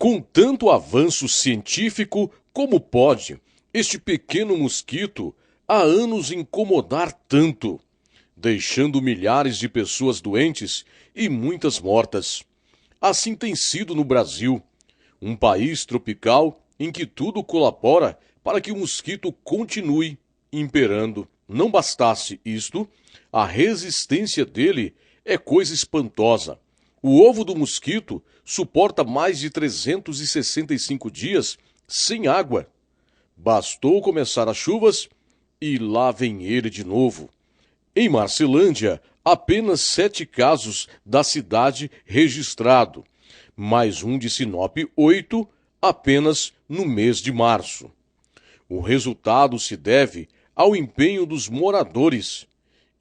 Com tanto avanço científico, como pode este pequeno mosquito há anos incomodar tanto, deixando milhares de pessoas doentes e muitas mortas? Assim tem sido no Brasil, um país tropical em que tudo colabora para que o mosquito continue imperando. Não bastasse isto, a resistência dele é coisa espantosa. O ovo do mosquito suporta mais de 365 dias sem água. Bastou começar as chuvas e lá vem ele de novo. Em Marcelândia, apenas 7 casos da cidade registrado, mais um de Sinop, 8 apenas no mês de março. O resultado se deve ao empenho dos moradores,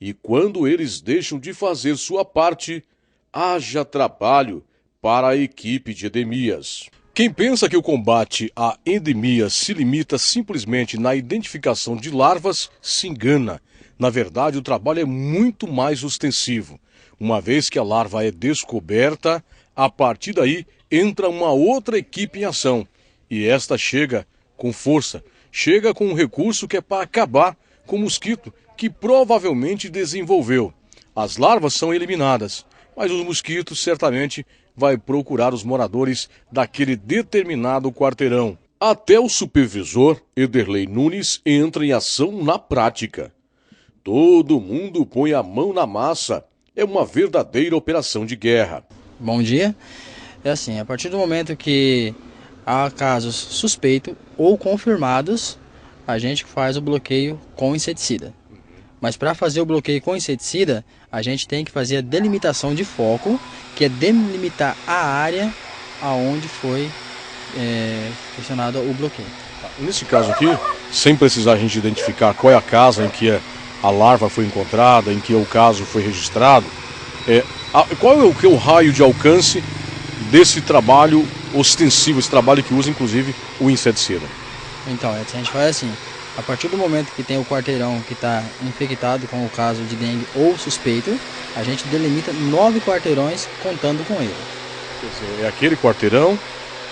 e quando eles deixam de fazer sua parte, haja trabalho para a equipe de endemias. Quem pensa que o combate à endemia se limita simplesmente na identificação de larvas, se engana. Na verdade, o trabalho é muito mais ostensivo. Uma vez que a larva é descoberta, a partir daí entra uma outra equipe em ação. E esta chega com força, chega com um recurso que é para acabar com o mosquito que provavelmente desenvolveu. As larvas são eliminadas, mas os mosquitos certamente vai procurar os moradores daquele determinado quarteirão. Até o supervisor Ederlei Nunes entra em ação na prática. Todo mundo põe a mão na massa. É uma verdadeira operação de guerra. Bom dia. É assim, a partir do momento que há casos suspeitos ou confirmados, a gente faz o bloqueio com inseticida. Mas para fazer o bloqueio com inseticida, a gente tem que fazer a delimitação de foco, que é delimitar a área aonde foi questionado o bloqueio. Nesse caso aqui, sem precisar a gente identificar qual é a casa em que a larva foi encontrada, em que o caso foi registrado, qual é o raio de alcance desse trabalho ostensivo, esse trabalho que usa inclusive o inseticida? Então, a gente faz assim, a partir do momento que tem o quarteirão que está infectado com o caso de dengue ou suspeito, a gente delimita 9 quarteirões contando com ele. Quer dizer, é aquele quarteirão,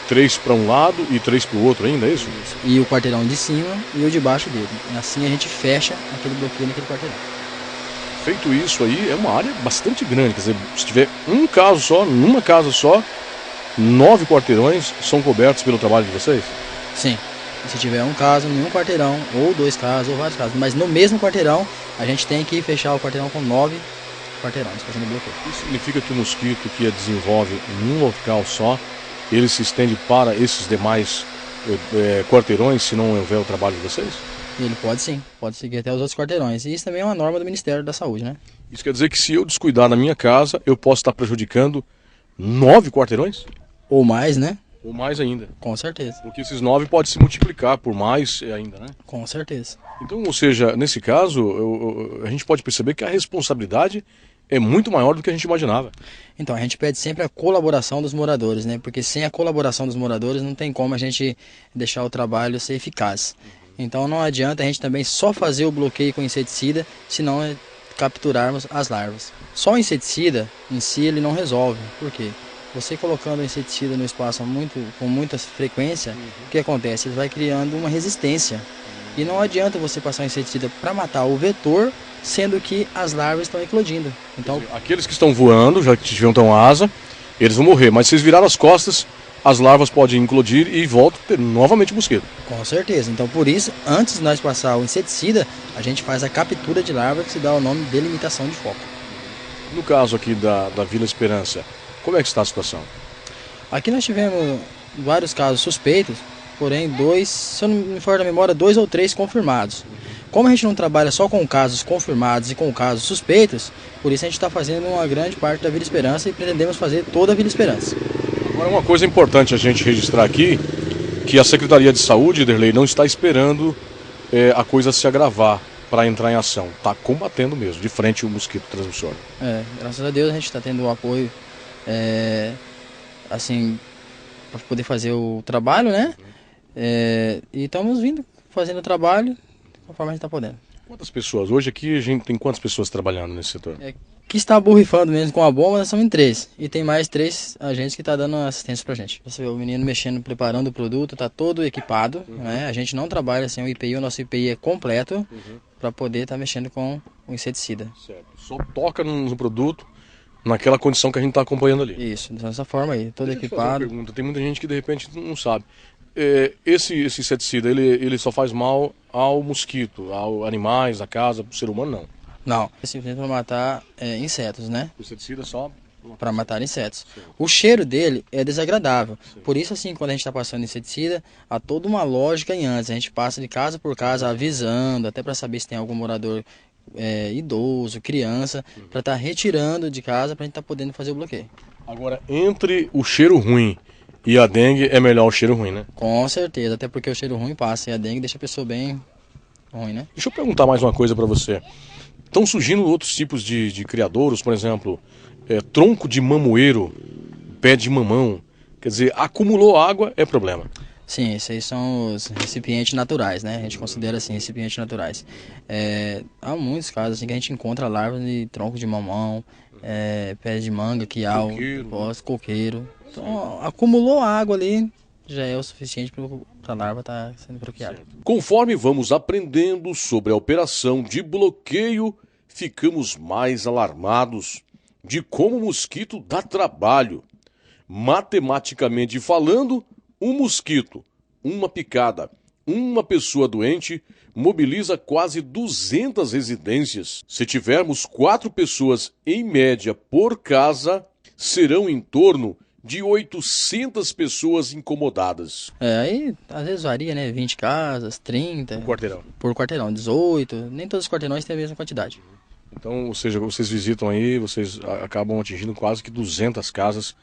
3 para um lado e 3 para o outro ainda, é isso? Isso. E o quarteirão de cima e o de baixo dele. E assim a gente fecha aquele bloqueio naquele quarteirão. Feito isso aí, é uma área bastante grande. Quer dizer, se tiver um caso só, numa casa só, 9 quarteirões são cobertos pelo trabalho de vocês? Sim. Se tiver um caso, nenhum quarteirão, ou 2 casos, ou vários casos. Mas no mesmo quarteirão, a gente tem que fechar o quarteirão com 9 quarteirões, fazendo bloqueio. Isso significa que o mosquito que desenvolve num local só, ele se estende para esses demais quarteirões, se não houver o trabalho de vocês? Ele pode sim, pode seguir até os outros quarteirões. E isso também é uma norma do Ministério da Saúde, né? Isso quer dizer que se eu descuidar na minha casa, eu posso estar prejudicando 9 quarteirões? Ou mais, né? Ou mais ainda. Com certeza. Porque esses 9 podem se multiplicar por mais ainda, né? Com certeza. Então, ou seja, nesse caso, a gente pode perceber que a responsabilidade é muito maior do que a gente imaginava. Então, a gente pede sempre a colaboração dos moradores, né? Porque sem a colaboração dos moradores não tem como a gente deixar o trabalho ser eficaz. Então não adianta a gente também só fazer o bloqueio com inseticida, senão capturarmos as larvas. Só o inseticida em si ele não resolve. Por quê? Você colocando o inseticida no espaço com muita frequência, o que acontece? Ele vai criando uma resistência. E não adianta você passar o inseticida para matar o vetor, sendo que as larvas estão eclodindo. Então, aqueles que estão voando, já que tiveram asa, eles vão morrer. Mas se eles viraram as costas, as larvas podem eclodir e voltam a ter novamente mosquito. Com certeza. Então, por isso, antes de nós passar o inseticida, a gente faz a captura de larva, que se dá o nome de delimitação de foco. No caso aqui da Vila Esperança, como é que está a situação? Aqui nós tivemos vários casos suspeitos, porém 2, se eu não me for da memória, 2 ou 3 confirmados. Como a gente não trabalha só com casos confirmados e com casos suspeitos, por isso a gente está fazendo uma grande parte da Vila Esperança e pretendemos fazer toda a Vila Esperança. Agora, uma coisa importante a gente registrar aqui, que a Secretaria de Saúde, Ederlei, não está esperando a coisa se agravar para entrar em ação. Está combatendo mesmo, de frente o mosquito transmissor. Graças a Deus a gente está tendo o apoio, assim, para poder fazer o trabalho, né? E estamos vindo fazendo o trabalho conforme a gente está podendo. Quantas pessoas? Hoje aqui a gente tem quantas pessoas trabalhando nesse setor? que está borrifando mesmo com a bomba, nós somos em 3. E tem mais 3 agentes que estão dando assistência pra gente. Você vê o menino mexendo, preparando o produto, tá todo equipado, né? A gente não trabalha sem o IPI, o nosso IPI é completo para poder estar mexendo com o inseticida. Certo. Só toca no produto naquela condição que a gente está acompanhando ali. Isso, dessa forma aí, todo Deixa eu te fazer uma equipado. pergunta. Tem muita gente que de repente não sabe. Esse inseticida, ele só faz mal ao mosquito, aos animais, à casa, pro ser humano não. Não, é simplesmente para matar insetos, né? O inseticida só... Para matar insetos. Sim. O cheiro dele é desagradável. Sim. Por isso, assim, quando a gente está passando inseticida, há toda uma lógica em antes. A gente passa de casa por casa avisando, até para saber se tem algum morador idoso, criança, para estar retirando de casa para a gente estar podendo fazer o bloqueio. Agora, entre o cheiro ruim e a dengue, é melhor o cheiro ruim, né? Com certeza, até porque o cheiro ruim passa e a dengue deixa a pessoa bem ruim, né? Deixa eu perguntar mais uma coisa para você. Estão surgindo outros tipos de criadouros, por exemplo, tronco de mamoeiro, pé de mamão. Quer dizer, acumulou água, é problema. Sim, esses aí são os recipientes naturais, né? A gente considera assim, recipientes naturais. Há muitos casos assim, que a gente encontra larvas de tronco de mamão, pés de manga, quiau, coqueiro. Então, acumulou água ali, já é o suficiente para a larva estar sendo procriada. Conforme vamos aprendendo sobre a operação de bloqueio, ficamos mais alarmados de como o mosquito dá trabalho. Matematicamente falando, um mosquito, uma picada, uma pessoa doente, mobiliza quase 200 residências. Se tivermos 4 pessoas em média por casa, serão em torno de 800 pessoas incomodadas. Aí às vezes varia, né? 20 casas, 30. Por quarteirão, 18. Nem todos os quarteirões têm a mesma quantidade. Então, ou seja, vocês visitam aí, vocês acabam atingindo quase que 200 casas.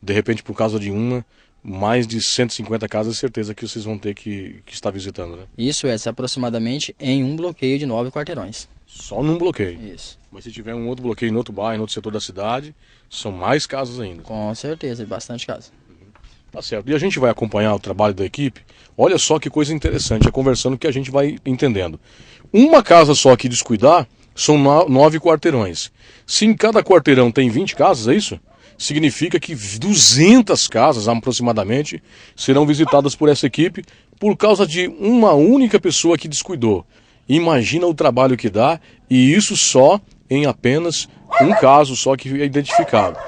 De repente, por causa de uma, mais de 150 casas, certeza que vocês vão ter que estar visitando, né? Isso é aproximadamente em um bloqueio de 9 quarteirões. Só num bloqueio? Isso. Mas se tiver um outro bloqueio em outro bairro, em outro setor da cidade, são mais casas ainda. Com certeza, bastante casas. Tá certo. E a gente vai acompanhar o trabalho da equipe. Olha só que coisa interessante, é conversando que a gente vai entendendo. Uma casa só que descuidar, são 9 quarteirões. Se em cada quarteirão tem 20 casas, é isso? Significa que 200 casas, aproximadamente, serão visitadas por essa equipe por causa de uma única pessoa que descuidou. Imagina o trabalho que dá, e isso só em apenas um caso só que é identificado.